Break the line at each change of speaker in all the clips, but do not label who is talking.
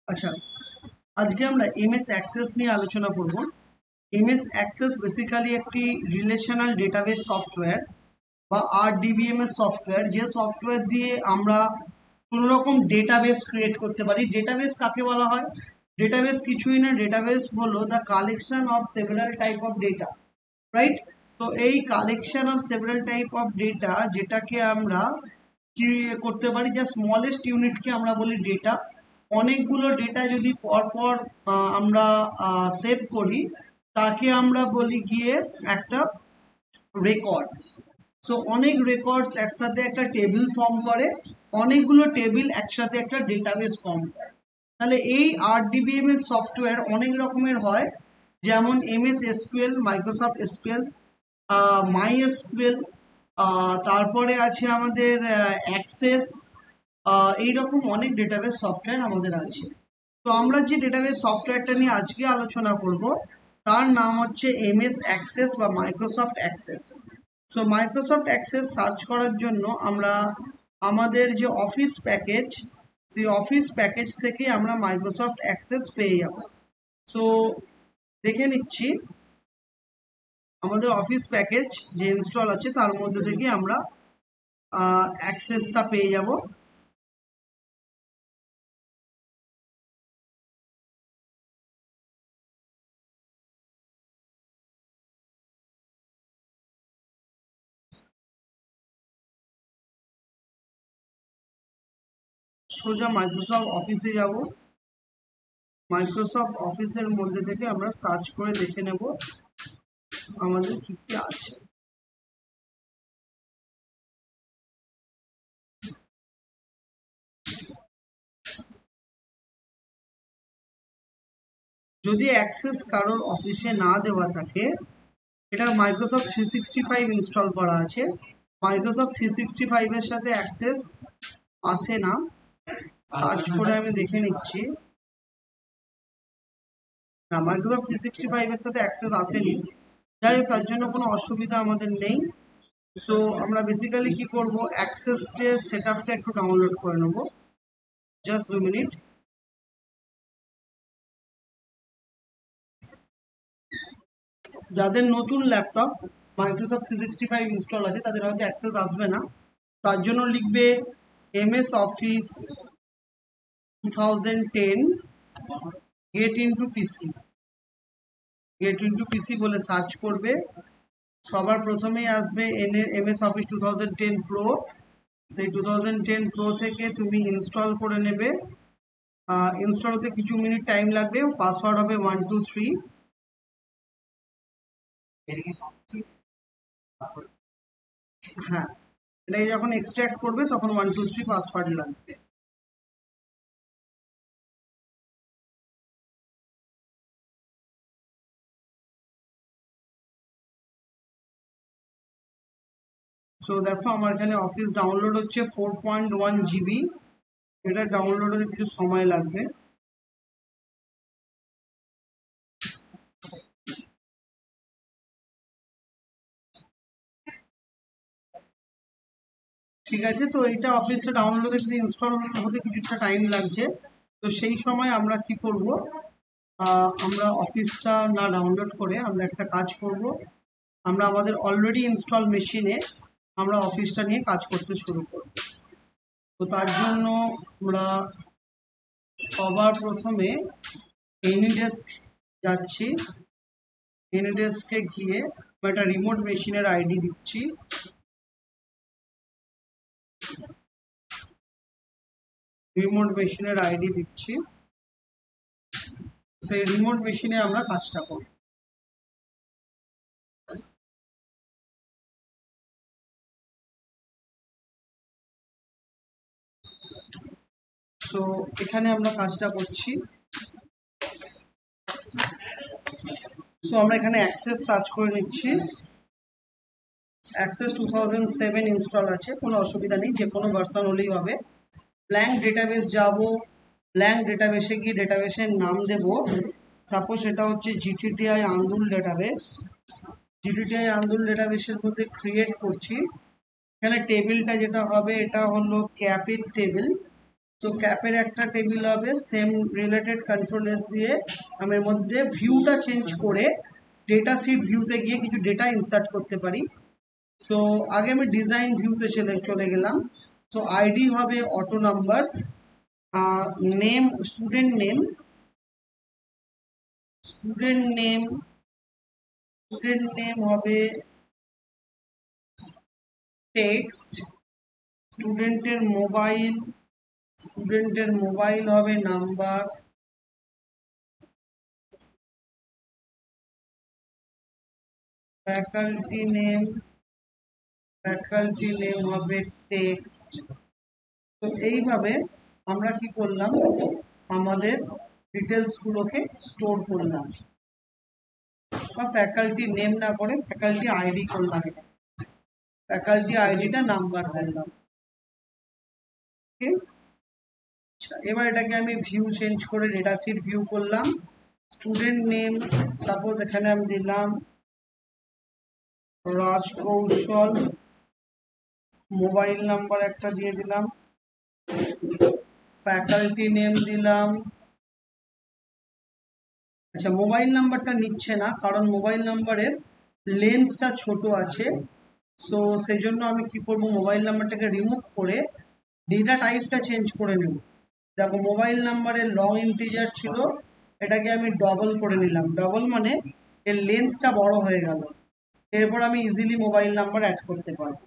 আচ্ছা, আজকে আমরা এমএস অ্যাক্সেস নিয়ে আলোচনা করব। এমএস অ্যাক্সেস বেসিক্যালি একটি রিলেশনাল ডেটাবেস সফটওয়্যার বা আরডিবিএমএস সফটওয়্যার, যে সফটওয়্যার দিয়ে আমরা কোনো রকম ডেটাবেস ক্রিয়েট করতে পারি। ডেটাবেস কাকে বলা হয়? ডেটাবেস কিছুই না, ডেটাবেস হলো the collection of several type of data, right? তো এই collection of several type of data, যেটাকে আমরা কি করতে পারি, যা স্মলেস্ট ইউনিটকে আমরা বলি ডেটা। অনেকগুলো ডেটা যদি পরপর আমরা সেভ করি, তাকে আমরা বলি গিয়ে একটা রেকর্ডস। সো অনেক রেকর্ডস একসাথে একটা টেবিল ফর্ম করে, অনেকগুলো টেবিল একসাথে একটা ডেটাবেস ফর্ম করে। তাহলে এই আরডিবিএমএস সফটওয়্যার অনেক রকমের হয়, যেমন এমএস এসকিউএল, মাইক্রোসফট এসকিউএল, মাই এসকিউএল, তারপরে আছে আমাদের অ্যাক্সেস। এইরকম অনেক ডেটাবেস সফটওয়্যার আমাদের আছে। তো আমরা যে ডেটাবেস সফটওয়্যারটা নিয়ে আজকে আলোচনা করব, তার নাম হচ্ছে এমএস অ্যাক্সেস বা Microsoft access. So Microsoft access search করার জন্য আমরা আমাদের যে অফিস প্যাকেজ, সেই অফিস প্যাকেজ থেকে আমরা মাইক্রোসফট অ্যাক্সেস পেয়ে যাব। সো দেখে নিচ্ছি আমাদের অফিস প্যাকেজ যে ইনস্টল আছে তার মধ্যে থেকে আমরা অ্যাক্সেসটা পেয়ে যাব। সোজা মাইক্রোসফট অফিসে যাব। মাইক্রোসফট অফিসের মধ্যে থেকে আমরা সার্চ করে দেখে নেব আমাদের কি কি আছে। যদি অ্যাক্সেস কারোর অফিসে না দেওয়া থাকে, এটা মাইক্রোসফট 365 ইনস্টল করা আছে, মাইক্রোসফট 365 এর সাথে অ্যাক্সেস আসে না। সার্চ করে আমি দেখে নিচ্ছি। না, মাইক্রোসফট 365 এর সাথে অ্যাক্সেস আসেনি। যাই হোক, তার জন্য কোনো অসুবিধা আমাদের নেই। সো আমরা বেসিক্যালি কি করব, অ্যাক্সেস যে সেটআপটা একটু ডাউনলোড করে নেব। Just 2 minute. যাদের নতুন ল্যাপটপ মাইক্রোসফট 365 ইনস্টল আছে, তাদের হয়তো অ্যাক্সেস আসবে না। তার জন্য লিখবে এমএস অফিস 2010 গেট ইনটু পিসি। গেট ইনটু পিসি বলে সার্চ করবে। সবার প্রথমেই আসবে এমএস অফিস 2010 প্রো। সেই 2010 প্রো থেকে তুমি ইনস্টল করে নেবে। ইনস্টল হতে কিছু মিনিট টাইম লাগবে। পাসওয়ার্ড হবে 123। হ্যাঁ, এটাকে যখন এক্সট্র্যাক্ট করবে তখন 123 পাসওয়ার্ড লাগবে। সো দেখো, আমার এখানে অফিস ডাউনলোড হচ্ছে 4.1 GB। এটা ডাউনলোড হতে কিছু সময় লাগবে। ঠিক আছে, তো এইটা অফিসটা ডাউনলোড হতে কিছু ইনস্টল হতে কিছুটা টাইম লাগছে। তো সেই সময় আমরা কি করব, আমরা অফিসটা না ডাউনলোড করে আমরা একটা কাজ করব। আমরা আমাদের অলরেডি ইনস্টল মেশিনে আমরা অফিসটা নিয়ে কাজ করতে শুরু করব। তো তার জন্য আমরা সবার প্রথমে এনিডেস্ক যাচ্ছি। এনিডেস্কে গিয়ে আমরা একটা রিমোট মেশিনের আইডি দিচ্ছি। রিমোট মেশিনের আইডি দিচ্ছি। সেই রিমোট মেশিনে আমরা কাজটা করব। তো এখানে আমরা কাজটা করছি। সো আমরা এখানে অ্যাক্সেস সার্চ করে নিচ্ছি। অ্যাক্সেস 2007 ইনস্টল আছে, কোনো অসুবিধা নেই, যে কোনো ভার্সন হলেই হবে। ব্ল্যাঙ্ক ডেটাবেস যাব। ব্ল্যাঙ্ক ডেটাবেসে গিয়ে ডেটাবেসের নাম দেব। সাপোজ এটা হচ্ছে জিটিটিআই আন্দুল ডেটাবেস। জিটিটিআই আন্দুল ডেটাবেসের মধ্যে ক্রিয়েট করছি। এখানে টেবিলটা যেটা হবে এটা হলো ক্যাপির টেবিল। তো ক্যাপের একটা টেবিল হবে, সেম রিলেটেড কন্ট্রোল এস দিয়ে আমি এর মধ্যে ভিউটা চেঞ্জ করে ডেটা শিট ভিউতে গিয়ে কিছু ডেটা ইনসার্ট করতে পারি। সো আগে আমি ডিজাইন ভিউতে চলে গেলাম। সো আইডি হবে auto number, name student name, হবে টেক্সট, স্টুডেন্টের মোবাইল হবে নাম্বার, ফ্যাকাল্টি নেম হবে টেক্সট। তো এইভাবে আমরা কি করলাম, আমাদের ডিটেলস গুলোকে স্টোর করলাম, বা ফ্যাকাল্টি নেম না করে ফ্যাকাল্টি আইডি করলাম, ফ্যাকাল্টি আইডিটা নাম্বার করলাম। এবার এটাকে আমি ভিউ চেঞ্জ করে ডেটা শিট ভিউ করলাম। স্টুডেন্ট নেম সাপোজ এখানে আমি দিলাম রাজকৌশল, মোবাইল নাম্বার একটা দিয়ে দিলাম, ফ্যাকাল্টি নেম দিলাম। আচ্ছা, মোবাইল নাম্বারটা নিচ্ছে না কারণ মোবাইল নাম্বারের লেন্থটা ছোট আছে। সো সেই জন্য আমি কি করব, মোবাইল নাম্বারটাকে রিমুভ করে ডেটা টাইপটা চেঞ্জ করে নেব। দেখো মোবাইল নাম্বারের লং ইন্টিজার ছিল, এটাকে আমি ডবল করে নিলাম, ডবল মানে এর লেন্থটা বড় হয়ে গেল। এরপর আমি ইজিলি মোবাইল নাম্বার অ্যাড করতে পারবো।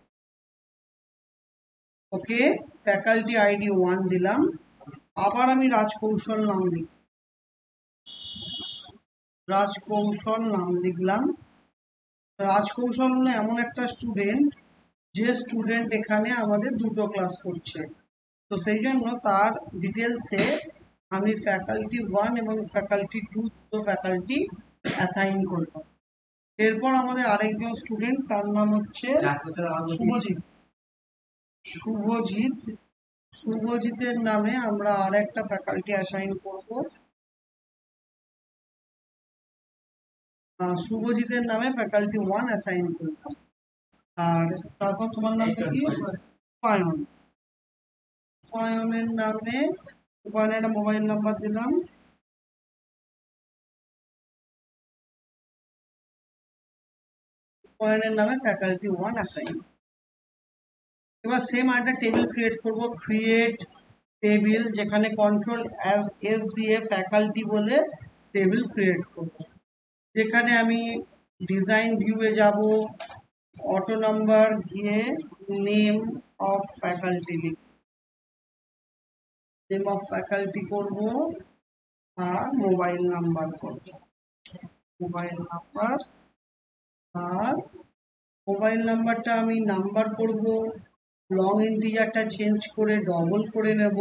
ওকে, ফ্যাকাল্টি আইডি 1 দিলাম, আবার আমি রাজকৌশল নাম লিখলাম। রাজকৌশল হলো এমন একটা স্টুডেন্ট, যে স্টুডেন্ট এখানে আমাদের দুটো ক্লাস করছে। তো সেই জন্য তার ডিটেলসে আমি ফ্যাকাল্টি 1 এবং ফ্যাকাল্টি 2 দুটো ফ্যাকাল্টি অ্যাসাইন করলাম। এরপর আমাদের আরেকজন স্টুডেন্ট, তার নাম হচ্ছে শুভজিতের নামে আমরা আরেকটা ফ্যাকাল্টি অ্যাসাইন করব। শুভজিতের নামে ফ্যাকাল্টি 1 অ্যাসাইন করলাম। আর তারপর তোমার নামটা কি? উপায়নের নামে একটা মোবাইল নাম্বার দিলাম, উপায়নের নামে ফ্যাকাল্টি 1 অ্যাসাইন। এবার সেম একটা টেবিল ক্রিয়েট করব, ক্রিয়েট টেবিল, যেখানে কন্ট্রোল এস দিয়ে ফ্যাকাল্টি বলে টেবিল ক্রিয়েট করব, যেখানে আমি ডিজাইন ভিউয়ে যাব, অটো নাম্বার গিয়ে নেম অফ ফ্যাকাল্টি করব, আর মোবাইল নাম্বার করব, আর মোবাইল নাম্বারটা আমি নাম্বার করব, লং ইন্টিজারটা চেঞ্জ করে ডবল করে নেব,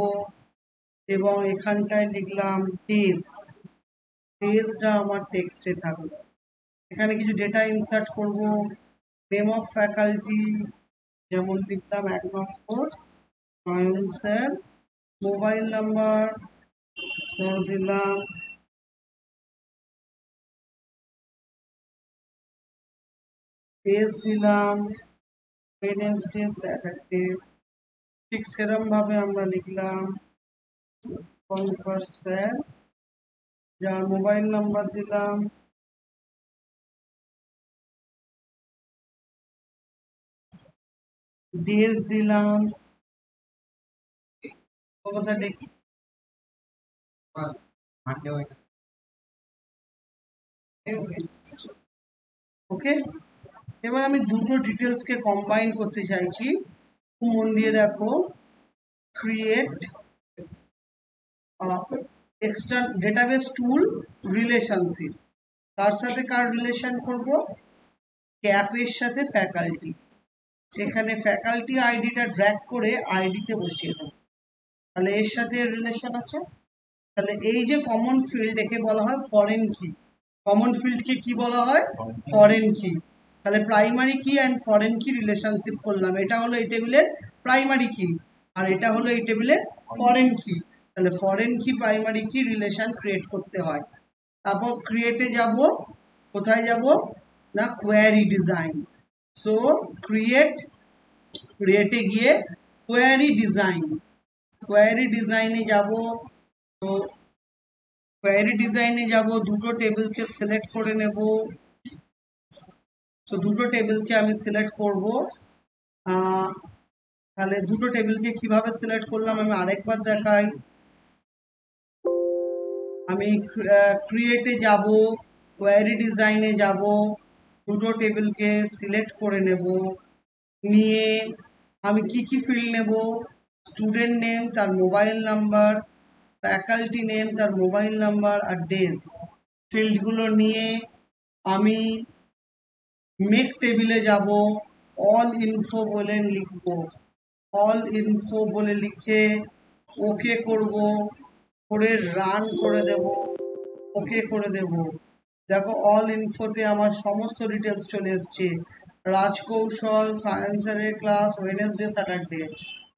এবং এখানটায় লিখলাম ডেজটা আমার টেক্সটে থাকবে। এখানে কিছু ডেটা ইনসার্ট করব, নেম অফ ফ্যাকাল্টি যেমন লিখলাম 1 নম্বর নয়ন স্যার, মোবাইল নাম্বার দিলাম ডেজ, দিলাম ওয়েডনেসডে স্যাটারডে। ঠিক সেরকম ভাবে আমরা লিখলাম স্যার, যার মোবাইল নাম্বার দিলাম ডেজ, দিলাম দেখি ওকে। এবার আমি দুটো ডিটেলসকে কম্বাইন করতে চাইছি, মন দিয়ে দেখো, ক্রিয়েট এক্সটার্ন ডেটাবেস টুল রিলেশনশিপ, তার সাথে কার রিলেশন করব, ক্যাপের সাথে ফ্যাকাল্টি। এখানে ফ্যাকাল্টি আইডিটা ড্র্যাগ করে আইডিতে বসিয়ে দেবো, তাহলে এর সাথে রিলেশন আছে। তাহলে এই যে কমন ফিল্ড, একে বলা হয় ফরেন কি। কমন ফিল্ডকে কি বলা হয়? ফরেন কি। তাহলে প্রাইমারি কি অ্যান্ড ফরেন কি রিলেশনশিপ করলাম, এটা হলো এই টেবিলের প্রাইমারি কি, আর এটা হলো এই টেবিলের ফরেন কি। তাহলে ফরেন কি প্রাইমারি কি রিলেশন ক্রিয়েট করতে হয়। তারপর ক্রিয়েটে যাব, কোথায় যাব না, কোয়ারি ডিজাইন। সো ক্রিয়েটে গিয়ে কোয়ারি ডিজাইন, কোয়ারি ডিজাইনে যাব। তো কোয়ারি ডিজাইনে যাব, দুটো টেবিলকে সিলেক্ট করে নেব। তো দুটো টেবিলকে আমি সিলেক্ট করব। তাহলে দুটো টেবিলকে কিভাবে সিলেক্ট করলাম আমি আরেকবার দেখাই। আমি ক্রিয়েটে যাব, কোয়ারি ডিজাইনে যাব, দুটো টেবিলকে সিলেক্ট করে নেব। নিয়ে আমি কি কি ফিল্ড নেব, স্টুডেন্ট নেম তার মোবাইল নাম্বার, ফ্যাকাল্টি নেম তার মোবাইল নাম্বার আর ডেজ ফিল্ডগুলো নিয়ে আমি মেক টেবিলে যাব, অল ইনফো বলে লিখব। অল ইনফো বলে লিখে ওকে করব, করে রান করে দেব, ওকে করে দেব। দেখো অল ইনফোতে আমার সমস্ত ডিটেলস চলে এসছে। রাজকৌশল সায়েন্স স্যারের ক্লাস ওয়েনেসডে স্যাটারডে,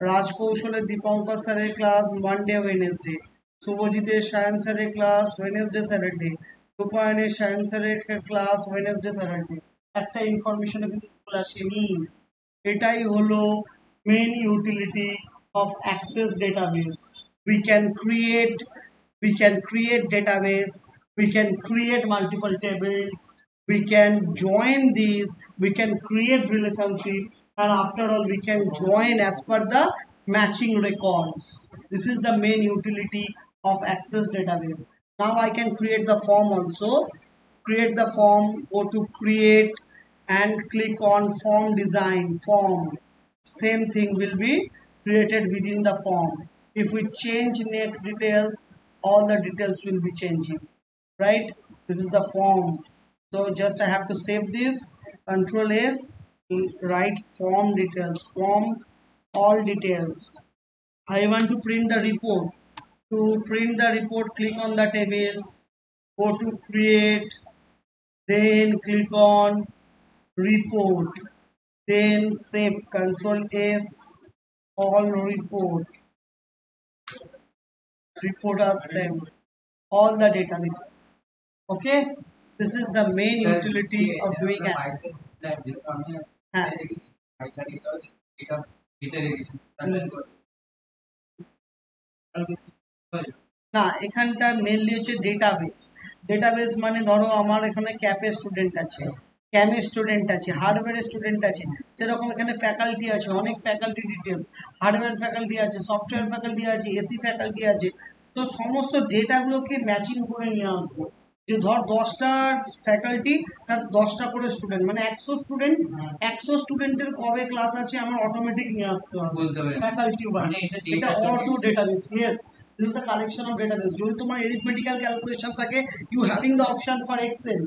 রাজকৌশলের দীপঙ্কর স্যারের ক্লাস মানডে ওয়েনেসডে, শুভজিতের সায়েন্স স্যারের ক্লাস ওয়েনেসডে স্যাটারডে, রূপায়ণের সায়েন্স স্যারের ক্লাস ওয়েনেসডে স্যাটারডে। একটা ইনফরমেশনে কিন্তু চলে আসেনি। এটাই হলো main utility of Access database. We can create database, we can create multiple tables, we can join these, we can create relationship, and after all we can join as per the matching records. This is the main utility of access database. Now I can create the form also. Create the form, go to create and click on form design, form. Same thing will be created within the form. If we change next details, all the details will be changing, right? This is the form. So just I have to save this, control S, write form details, form all details. I want to print the report. To print the report, click on the table, go to create, then click on report, then save, control S, all report are saved, all the data report. Okay, this is the main utility of doing access. হ্যাঁ না, এখানটা mainly হচ্ছে database. Database মানে ধরো আমার এখানে ক্যাপের student আছে, ক্যামের student আছে, হার্ডওয়্যারের স্টুডেন্ট আছে, সেরকম এখানে ফ্যাকাল্টি আছে, অনেক ফ্যাকাল্টি ডিটেলস, হার্ডওয়্যার ফ্যাকাল্টি আছে, সফটওয়্যার ফ্যাকাল্টি আছে, এসি ফ্যাকাল্টি আছে। তো সমস্ত ডেটাগুলোকে ম্যাচিং করে নিয়ে আসবো। যে ধর 10টা ফ্যাকাল্টি, তার 10টা করে স্টুডেন্ট, মানে 100 স্টুডেন্ট, 100 স্টুডেন্টের কবে ক্লাস আছে আমার অটোমেটিক নিয়ে আসতে হবে ফ্যাকাল্টি ওয়াইজ। এটা auto database. Yes, this is the collection of database. যদি তোমার arithmetical calculation থাকে, you having the option for excel,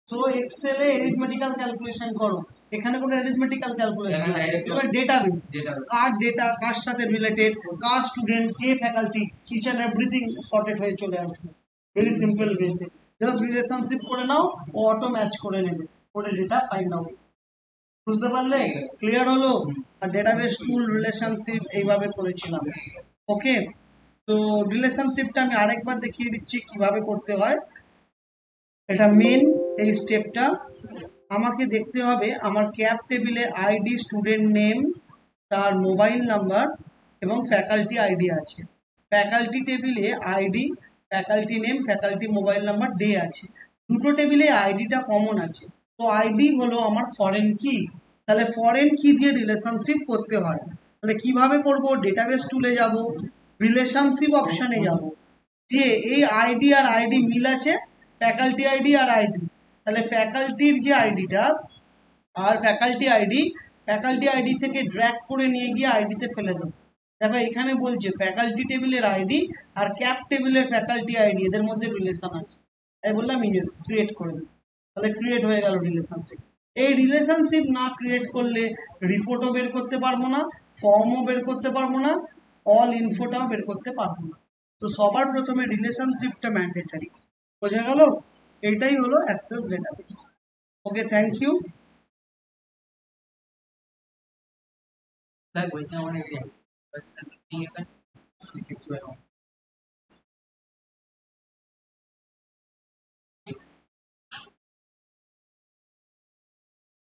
so excel A arithmetical calculation করো। এখানে কোনো arithmetical calculation না, এবার database, কার ডেটা কার সাথে রিলেটেড, কার স্টুডেন্ট, কে faculty, each and everything sorted হয়ে চলে আসবে ভেরি সিম্পল ওয়েতে। জাস্ট রিলেশনশিপ করে নাও, ও অটো ম্যাচ করে নেবে, করে ডেটা ফাইন্ড আউট। বুঝতে পারলে? ক্লিয়ার হলো? আর ডেটাবেস টুল রিলেশনশিপ এইভাবে করেছিলাম। ওকে, তো রিলেশনশিপটা আমি আরেকবার দেখিয়ে দিচ্ছি কিভাবে করতে হয়। এটা মেন, এই স্টেপটা আমাকে দেখতে হবে। আমার ক্যাপ টেবিলে আইডি, স্টুডেন্ট নেম, তার মোবাইল নাম্বার এবং ফ্যাকাল্টি আইডি আছে। ফ্যাকাল্টি টেবিলে ID, faculty name, faculty mobile number, day আছে। দুটো টেবিলে আইডিটা কমন আছে। তো আইডি হলো আমার ফরেন কি। তাহলে ফরেন কি দিয়ে রিলেশনশিপ করতে হয়। তাহলে কিভাবে করব? ডেটাবেস টুলে যাব, রিলেশনশিপ অপশনে যাব, যে এই আইডি আর আইডি মিল আছে, ফ্যাকাল্টি আইডি আর আইডি, তাহলে ফ্যাকাল্টির যে আইডিটা আর ফ্যাকাল্টি আইডি থেকে ড্র্যাগ করে নিয়ে গিয়ে আইডিতে ফেলে দেবো। দেখো এখানে বলছে ফ্যাকাল্টি টেবিলের আইডি আর ক্যাপ টেবিলের ফ্যাকাল্টি আইডি, এদের মধ্যে রিলেশন আছে। তাই বললাম ইমেজ ক্রিয়েট করে দিই, তাহলে ক্রিয়েট হয়ে গেল রিলেশনশিপ। এই রিলেশনশিপ না ক্রিয়েট করলে রিপোর্টও বের করতে পারবো না, ফর্মও বের করতে পারবো না, অল ইনফোটাও বের করতে পারবো না। তো সবার প্রথমে রিলেশনশিপটা ম্যান্ডেটরি। বোঝা গেল? এইটাই হলো Access database. Okay, thank you.
That was not one of the